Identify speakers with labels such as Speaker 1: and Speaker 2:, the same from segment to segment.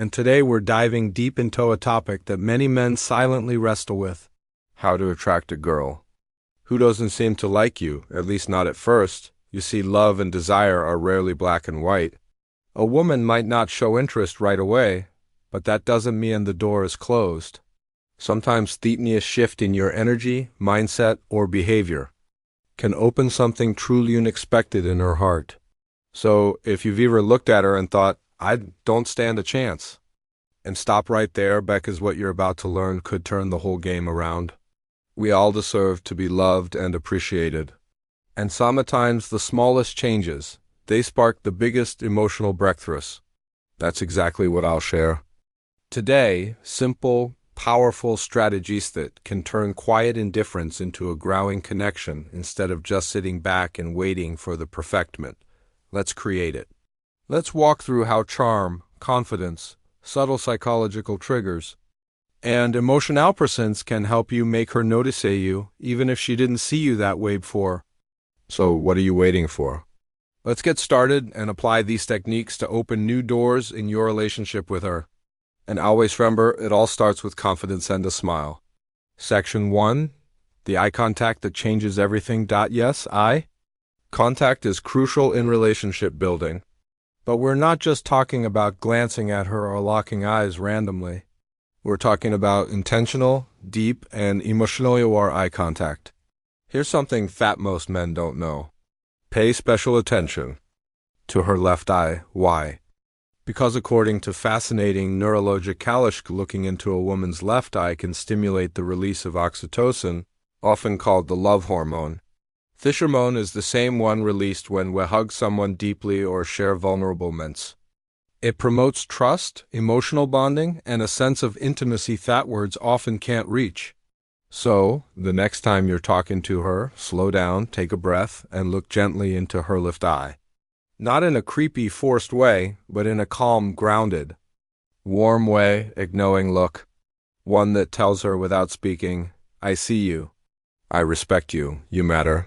Speaker 1: and today we're diving deep into a topic that many men silently wrestle with: how to attract a girl. Who doesn't seem to like you, at least not at first? You see, love and desire are rarely black and white. A woman might not show interest right away, but that doesn't mean the door is closed. Sometimes the shift in your energy, mindset, or behavior can open something truly unexpected in her heart. So, if you've ever looked at her and thought, I don't stand a chance, and stop right there, because what you're about to learn could turn the whole game around. We all deserve to be loved and appreciated. And sometimes the smallest changes, they spark the biggest emotional breakthroughs. That's exactly what I'll share today: simple, powerful strategies that can turn quiet indifference into a growing connection instead of just sitting back and waiting for the perfectment. Let's create it. Let's walk through how charm, confidence, subtle psychological triggers, and emotional presence can help you make her notice you, even if she didn't see you that way before. So what are you waiting for? Let's get started and apply these techniques to open new doors in your relationship with her. And always remember, it all starts with confidence and a smile. Section 1. The eye contact that changes everything. Yes, eye contact is crucial in relationship building. But we're not just talking about glancing at her or locking eyes randomly. We're talking about intentional, deep, and emotionally aware eye contact. Here's something fat most men don't know. Pay special attention to her left eye. Why? Because according to fascinating neurologic, looking into a woman's left eye can stimulate the release of oxytocin, often called the love hormone. This hormone is the same one released when we hug someone deeply or share vulnerable moments. It promotes trust, emotional bonding, and a sense of intimacy that words often can't reach. So, the next time you're talking to her, slow down, take a breath, and look gently into her left eye. Not in a creepy, forced way, but in a calm, grounded, warm way, acknowledging look. One that tells her without speaking, I see you. I respect you. You matter.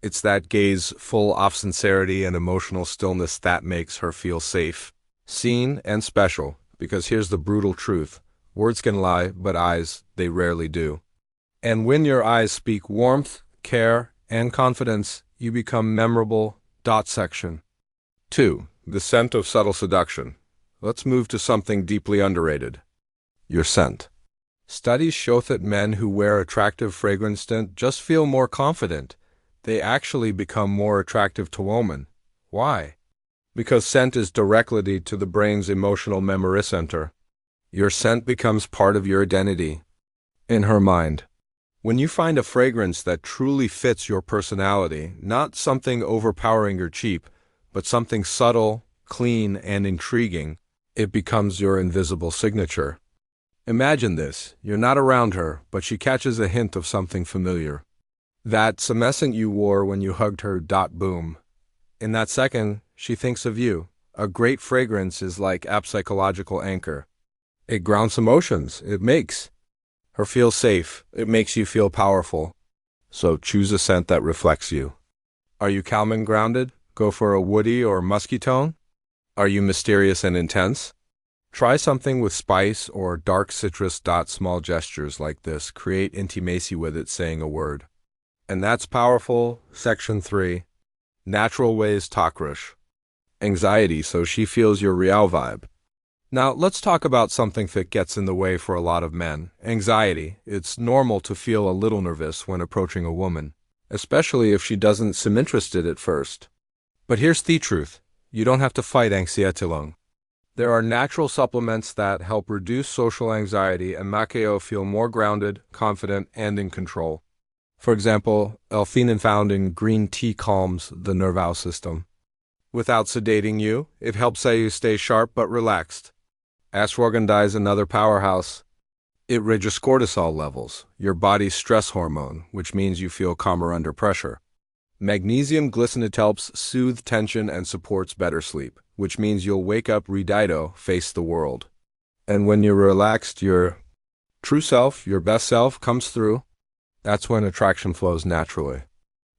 Speaker 1: It's that gaze full of sincerity and emotional stillness that makes her feel safe, seen, and special. Because here's the brutal truth. Words can lie, but eyes, they rarely do. And when your eyes speak warmth, care, and confidence, you become memorable. Section 2. The scent of subtle seduction. Let's move to something deeply underrated. Your scent. Studies show that men who wear attractive fragrance don't just feel more confident. They actually become more attractive to women. Why? Because scent is directly to the brain's emotional memory center. Your scent becomes part of your identity. In her mind. When you find a fragrance that truly fits your personality, not something overpowering or cheap, but something subtle, clean, and intriguing, it becomes your invisible signature. Imagine this: you're not around her, but she catches a hint of something familiar. That semescent you wore when you hugged her. Boom. In that second, she thinks of you. A great fragrance is like a psychological anchor. It grounds emotions. It makes her feel safe. It makes you feel powerful. So choose a scent that reflects you. Are you calm and grounded? Go for a woody or musky tone. Are you mysterious and intense? Try something with spice or dark citrus. Small gestures like this create intimacy with it saying a word. And that's powerful. Section 3. Natural ways talk rush. Anxiety, so she feels your real vibe. Now, let's talk about something that gets in the way for a lot of men. Anxiety. It's normal to feel a little nervous when approaching a woman, especially if she doesn't seem interested at first. But here's the truth. You don't have to fight anxiety alone. There are natural supplements that help reduce social anxiety and make you feel more grounded, confident, and in control. For example, L-theanine found in green tea calms the nervous system. Without sedating you, it helps you stay sharp but relaxed. Ashwagandha is another powerhouse. It reduces cortisol levels, your body's stress hormone, which means you feel calmer under pressure. Magnesium glycinate helps soothe tension and supports better sleep, which means you'll wake up ready, face the world. And when you're relaxed, your true self, your best self, comes through. That's when attraction flows naturally.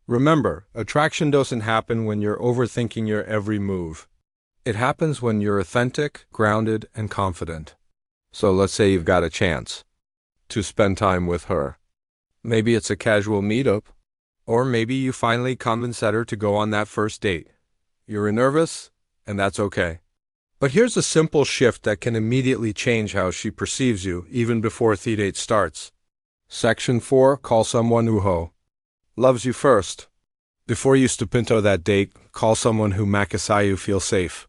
Speaker 1: Remember, attraction doesn't happen when you're overthinking your every move. It happens when you're authentic, grounded, and confident. So let's say you've got a chance to spend time with her. Maybe it's a casual meetup, or maybe you finally convince her to go on that first date. You're nervous, and that's okay. But here's a simple shift that can immediately change how she perceives you, even before the date starts. Section 4, call someone who loves you first. Before you step into that date, call someone who makes you feel safe.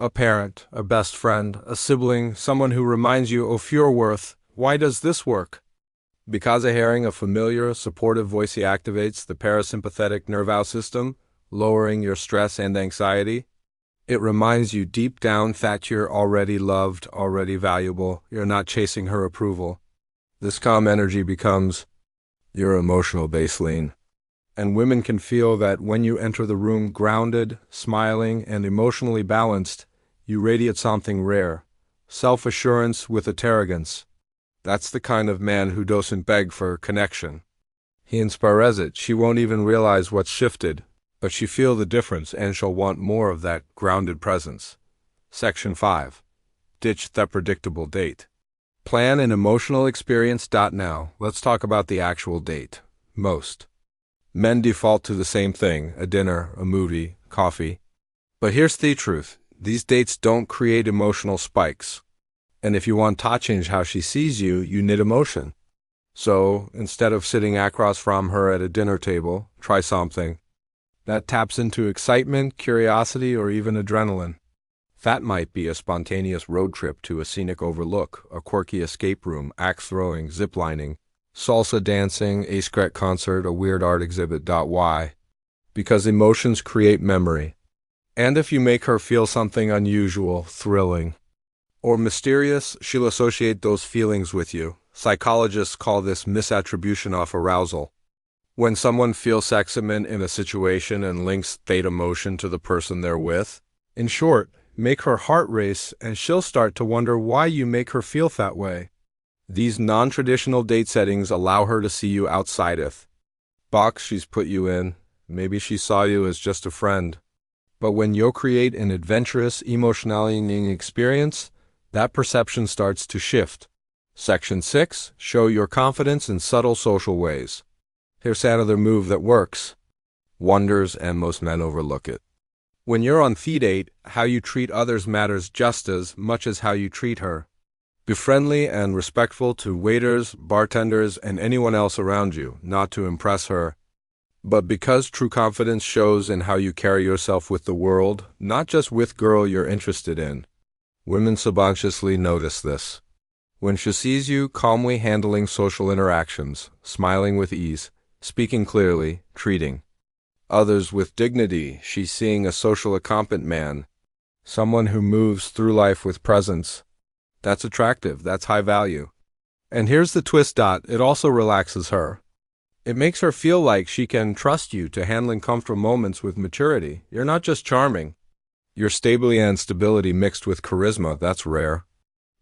Speaker 1: A parent, a best friend, a sibling, someone who reminds you of your worth. Why does this work? Because hearing a familiar, supportive voice activates the parasympathetic nervous system, lowering your stress and anxiety. It reminds you deep down that you're already loved, already valuable, you're not chasing her approval. This calm energy becomes your emotional baseline. And women can feel that when you enter the room grounded, smiling, and emotionally balanced, you radiate something rare. Self-assurance with arrogance. That's the kind of man who doesn't beg for connection. He inspires it. She won't even realize what's shifted, but she feel the difference and she'll want more of that grounded presence. Section 5. Ditch the predictable date. Plan an emotional experience. Now, let's talk about the actual date. Most men default to the same thing, a dinner, a movie, coffee. But here's the truth. These dates don't create emotional spikes. And if you want to change how she sees you, you need emotion. So, instead of sitting across from her at a dinner table, try something that taps into excitement, curiosity, or even adrenaline. That might be a spontaneous road trip to a scenic overlook, a quirky escape room, axe throwing, ziplining, salsa dancing, a secret concert, a weird art exhibit. Why? Because emotions create memory. And if you make her feel something unusual, thrilling, or mysterious, she'll associate those feelings with you. Psychologists call this misattribution of arousal. When someone feels excitement in a situation and links that emotion to the person they're with, in short, make her heart race and she'll start to wonder why you make her feel that way. These non-traditional date settings allow her to see you outside of box she's put you in. Maybe she saw you as just a friend. But when you create an adventurous, emotionally experience, that perception starts to shift. Section 6. Show your confidence in subtle social ways. Here's another move that works, wonders, and most men overlook it. When you're on the date, how you treat others matters just as much as how you treat her. Be friendly and respectful to waiters, bartenders, and anyone else around you, not to impress her, but because true confidence shows in how you carry yourself with the world, not just with girl you're interested in. Women subconsciously notice this. When she sees you calmly handling social interactions, smiling with ease, speaking clearly, treating others with dignity, she's seeing a social accomplished man, someone who moves through life with presence. That's attractive, that's high value. And here's the twist. It also relaxes her. It makes her feel like she can trust you to handling comfortable moments with maturity. You're not just charming. You're stability and stability mixed with charisma. That's rare.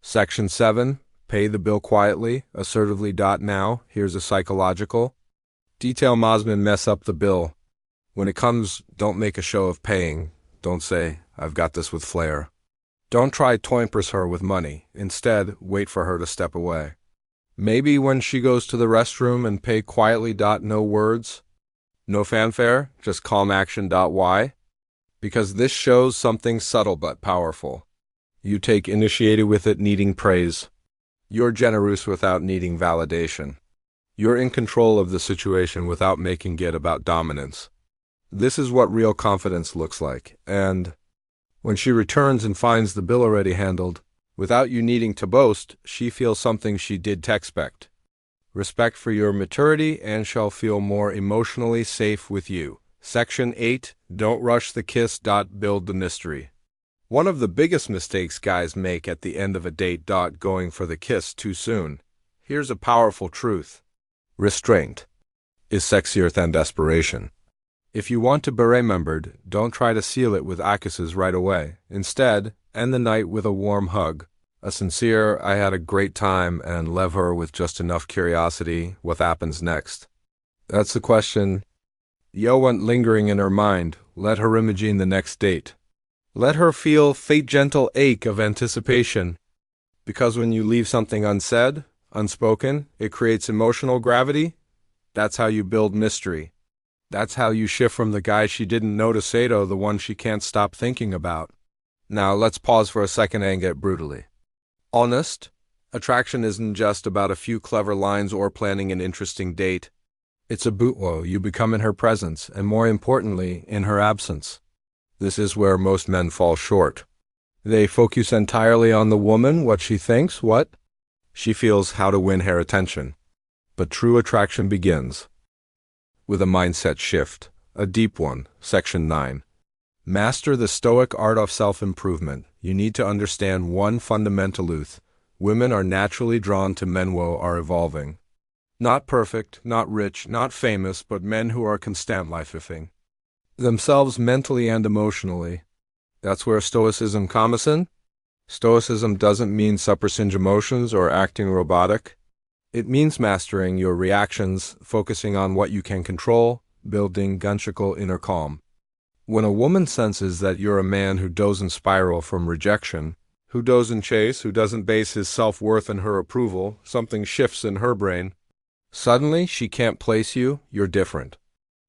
Speaker 1: Section 7. Pay the bill quietly, assertively. Now, here's a psychological detail. Mosman mess up the bill. When it comes, don't make a show of paying. Don't say, I've got this with flair. Don't try to impress her with money. Instead, wait for her to step away. Maybe when she goes to the restroom and pay quietly. No words, no fanfare, just calm action. Why? Because this shows something subtle but powerful. You take initiative with it needing praise. You're generous without needing validation. You're in control of the situation without making it about dominance. This is what real confidence looks like. And when she returns and finds the bill already handled, without you needing to boast, she feels something she did expect. Respect for your maturity, and shall feel more emotionally safe with you. Section 8. Don't rush the kiss. Build the mystery. One of the biggest mistakes guys make at the end of a date. Going for the kiss too soon. Here's a powerful truth. Restraint is sexier than desperation. If you want to be remembered, don't try to seal it with kisses right away. Instead, end the night with a warm hug. A sincere, I had a great time, and leave her with just enough curiosity. What happens next? That's the question. You want lingering in her mind. Let her imagine the next date. Let her feel the gentle ache of anticipation. Because when you leave something unsaid, unspoken, it creates emotional gravity. That's how you build mystery. That's how you shift from the guy she didn't notice to the one she can't stop thinking about. Now let's pause for a second and get brutally honest. Attraction isn't just about a few clever lines or planning an interesting date. It's about you become in her presence, and more importantly, in her absence. This is where most men fall short. They focus entirely on the woman, what she thinks, what she feels, how to win her attention. But true attraction begins with a mindset shift, a deep one. Section 9. Master the Stoic art of self-improvement. You need to understand one fundamental truth. Women are naturally drawn to men who are evolving. Not perfect, not rich, not famous, but men who are constantly living themselves mentally and emotionally. That's where Stoicism comes in. Stoicism doesn't mean suppressing emotions or acting robotic. It means mastering your reactions, focusing on what you can control, building gunchical inner calm. When a woman senses that you're a man who doesn't spiral from rejection, who doesn't chase, who doesn't base his self-worth on her approval, something shifts in her brain. Suddenly, she can't place you, you're different.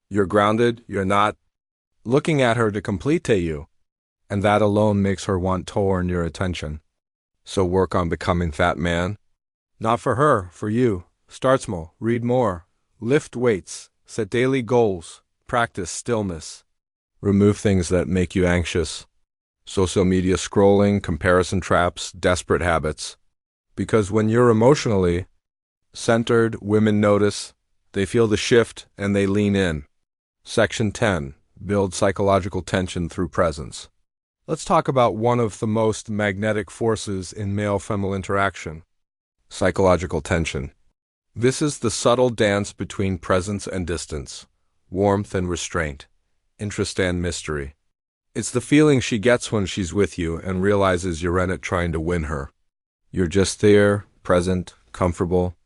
Speaker 1: You're grounded, you're not looking at her to complete you. And that alone makes her want to earn your attention. So work on becoming that man. Not for her, for you. Start small, read more, lift weights, set daily goals, practice stillness. Remove things that make you anxious. Social media scrolling, comparison traps, desperate habits. Because when you're emotionally centered, women notice, they feel the shift, and they lean in. Section 10. Build psychological tension through presence. Let's talk about one of the most magnetic forces in male-female interaction. Psychological tension. This is the subtle dance between presence and distance, warmth and restraint, interest and mystery. It's the feeling she gets when she's with you and realizes you're in it trying to win her. You're just there, present, comfortable,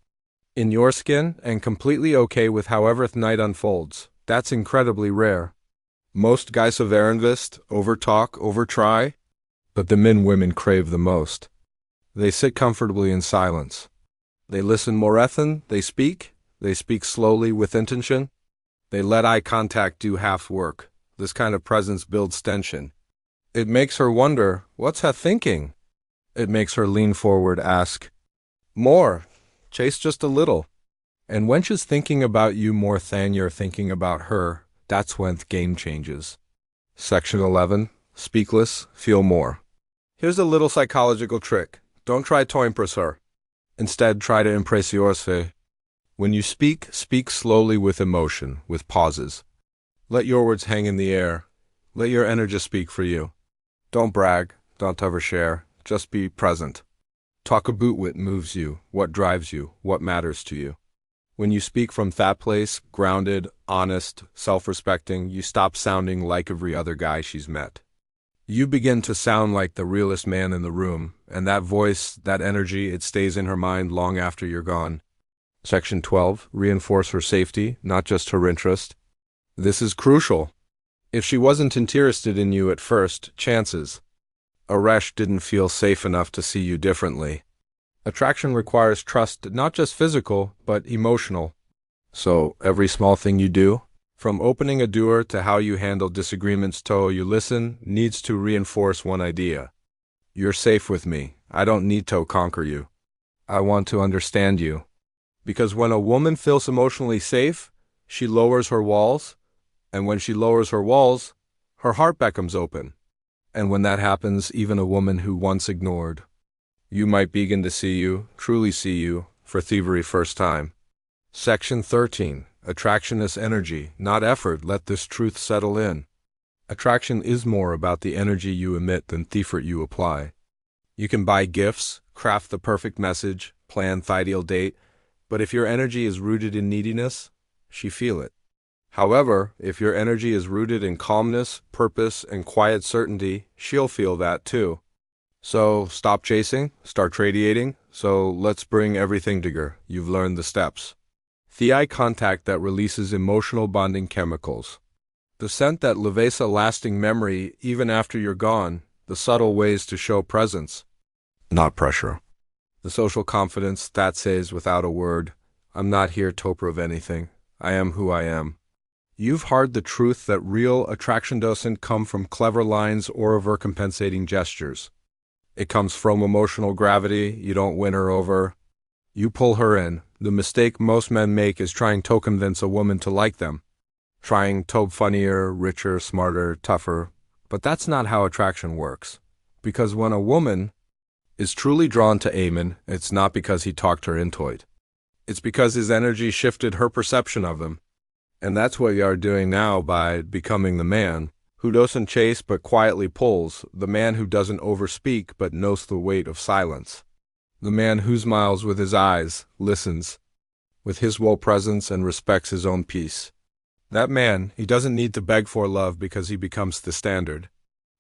Speaker 1: in your skin, and completely okay with however the night unfolds. That's incredibly rare. Most guys have invest, overtalk, overtry, but the men women crave the most. They sit comfortably in silence. They listen more often, they speak slowly with intention. They let eye contact do half work. This kind of presence builds tension. It makes her wonder, what's her thinking? It makes her lean forward, ask more, chase just a little. And when she's thinking about you more than you're thinking about her, that's when the game changes. Section 11. Speak less, feel more. Here's a little psychological trick. Don't try to impress her. Instead, try to impress yourself. When you speak, speak slowly with emotion, with pauses. Let your words hang in the air. Let your energy speak for you. Don't brag, don't overshare, just be present. Talk about what moves you, what drives you, what matters to you. When you speak from that place, grounded, honest, self-respecting, you stop sounding like every other guy she's met. You begin to sound like the realest man in the room, and that voice, that energy, it stays in her mind long after you're gone. Section 12. Reinforce her safety, not just her interest. This is crucial. If she wasn't interested in you at first, chances Arash didn't feel safe enough to see you differently. Attraction requires trust, not just physical, but emotional. So, every small thing you do, from opening a door to how you handle disagreements to how you listen, needs to reinforce one idea. You're safe with me. I don't need to conquer you. I want to understand you. Because when a woman feels emotionally safe, she lowers her walls, and when she lowers her walls, her heart becomes open. And when that happens, even a woman who once ignored, you might begin to see you, truly see you, for the very first time. Section 13. Attraction is energy, not effort. Let this truth settle in. Attraction is more about the energy you emit than the effort you apply. You can buy gifts, craft the perfect message, plan the ideal date, but if your energy is rooted in neediness, she feel it. However, if your energy is rooted in calmness, purpose, and quiet certainty, she'll feel that too. So stop chasing, start radiating. So let's bring everything together. You've learned the steps. The eye contact that releases emotional bonding chemicals. The scent that leaves a lasting memory even after you're gone. The subtle ways to show presence, not pressure. The social confidence that says without a word, I'm not here to prove anything. I am who I am. You've heard the truth that real attraction doesn't come from clever lines or overcompensating gestures. It comes from emotional gravity. You don't win her over. You pull her in. The mistake most men make is trying to convince a woman to like them. Trying to be funnier, richer, smarter, tougher. But that's not how attraction works. Because when a woman is truly drawn to Eamon, it's not because he talked her into it. It's because his energy shifted her perception of him. And that's what you are doing now by becoming the man who doesn't chase but quietly pulls, the man who doesn't overspeak but knows the weight of silence, the man who smiles with his eyes, listens with his whole presence and respects his own peace. That man, he doesn't need to beg for love because he becomes the standard.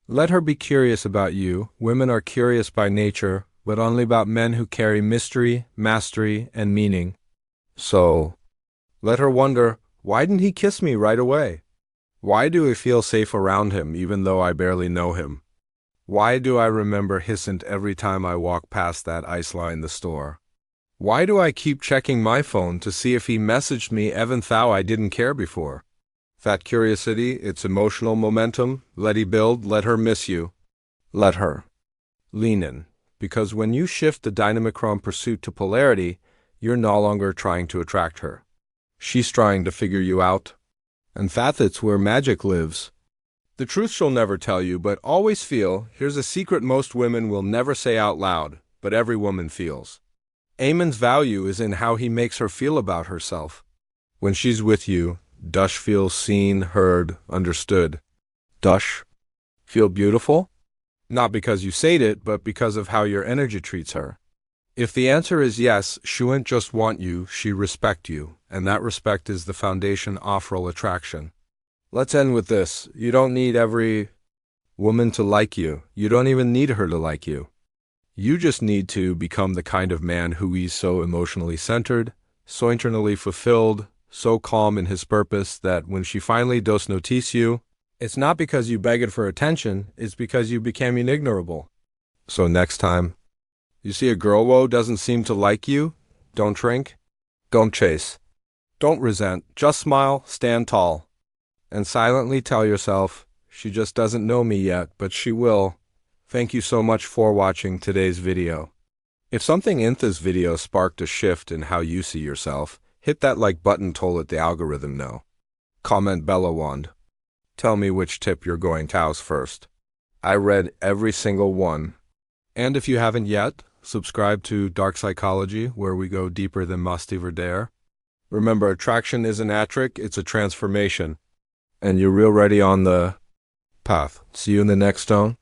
Speaker 1: Let her be curious about you. Women are curious by nature, but only about men who carry mystery, mastery, and meaning. So, let her wonder, why didn't he kiss me right away? Why do I feel safe around him even though I barely know him? Why do I remember his scent every time I walk past that ice line in the store? Why do I keep checking my phone to see if he messaged me even though I didn't care before? That curiosity, its emotional momentum, let he build, let her miss you. Let her lean in, because when you shift the dynamic from pursuit to polarity, you're no longer trying to attract her. She's trying to figure you out. And that's where magic lives. The truth she'll never tell you, but always feel. Here's a secret most women will never say out loud, but every woman feels. Eamon's value is in how he makes her feel about herself. When she's with you, does she feel seen, heard, understood? Does she feel beautiful? Not because you said it, but because of how your energy treats her. If the answer is yes, she won't just want you, she respect you, and that respect is the foundation of real attraction. Let's end with this. You don't need every woman to like you. You don't even need her to like you. You just need to become the kind of man who is so emotionally centered, so internally fulfilled, so calm in his purpose that when she finally does notice you, it's not because you begged for attention, it's because you became inignorable. So next time you see a girl who doesn't seem to like you, don't shrink, don't chase, don't resent, just smile, stand tall, and silently tell yourself, she just doesn't know me yet, but she will. Thank you so much for watching today's video. If something in this video sparked a shift in how you see yourself, hit that like button to let the algorithm know. Comment Bella Wand. Tell me which tip you're going to use first. I read every single one. And if you haven't yet, subscribe to Dark Psychology, where we go deeper than must ever dare. Remember, attraction isn't a trick, it's a transformation. And you're real ready on the path. See you in the next stone.